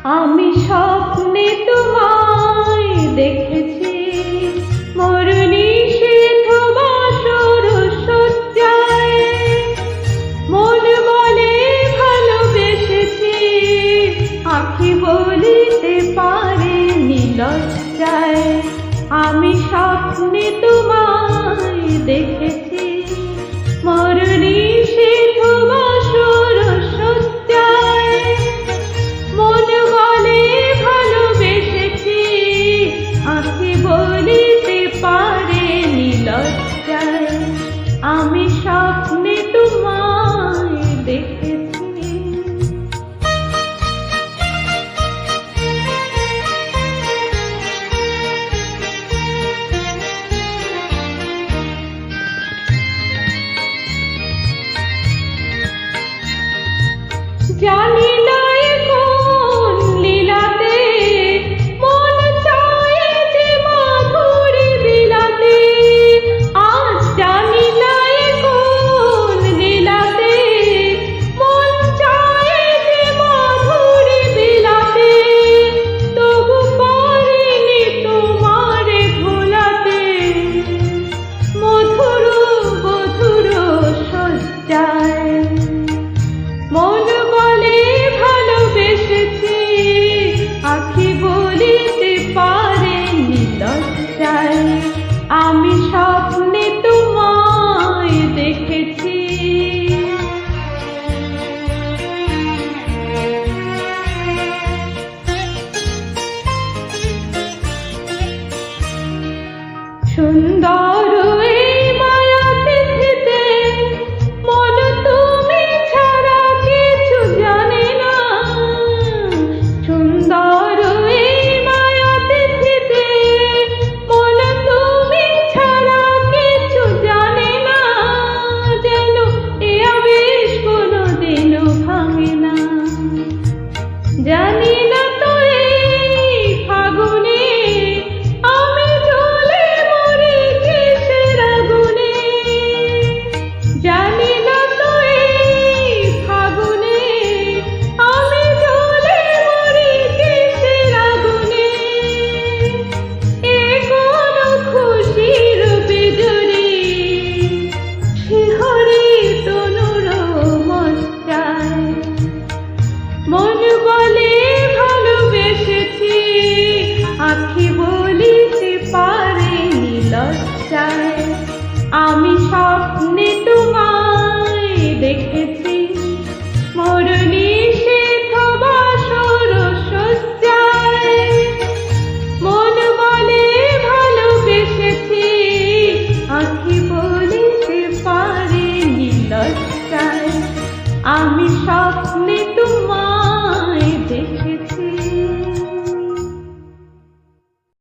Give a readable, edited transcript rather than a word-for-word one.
আমি স্বপ্নে তোমায় দেখেছি মোর নিষিদ্ধ বাসর সজ্জায়, মন বলে ভালোবেসেছি, আঁখি বলিতে পারে নিলজ্জায়। আমি স্বপ্নে তোমায় দেখেছি মোর নিষিদ্ধ বাসর সজ্জায়, মন বলে ভালোবেসেছি, আঁখি বলিতে পারে নিলজ্জায়। আমি স্বপ্নে তোমায় দেখেছি। জানি না কোন লীলাতে মন চায় যে মাধুরী বিলাতে, আজ জানি না কোন লীলাতে মন চায় যে মাধুরী বিলাতে, তবু পারিনি তোমারে ভোলাতে, মধুর মধুর সজ্জায়। মন বলে ভালোবেসেছি, আঁখি বলিতে পারে নিলজ্জায়। আমি স্বপ্নে তোমায় দেখেছি। সুন্দর এই মায়া তিথিতে মন তুমি ছাড়া কিছু জানে না, সুন্দর এই মায়া তিথিতে মন তুমি ছাড়া কিছু জানে না, যেন এ আবেশ কোনোদিনও ভাঙে না। জানি না তো এই ফাগুনে আমি জ্বলে মরি কিসের আগুনে, জানি না তো এই ফাগুনে আমি জ্বলে মরি কিসের আগুনে। এ কোন খুশির বিজুরি শিহরি তনুর মজ্জায়, মন বলে ভালোবেসেছি, আঁখি বলিতে পারে নিলজ্জায়। আমি স্বপ্নে তোমায় দেখেছি মোর নিষিদ্ধ বাসর সজ্জায়, মন বলে ভালোবেসেছি, আঁখি বলিতে পারে নিলজ্জায়। আমি স্বপ্নে তোমায়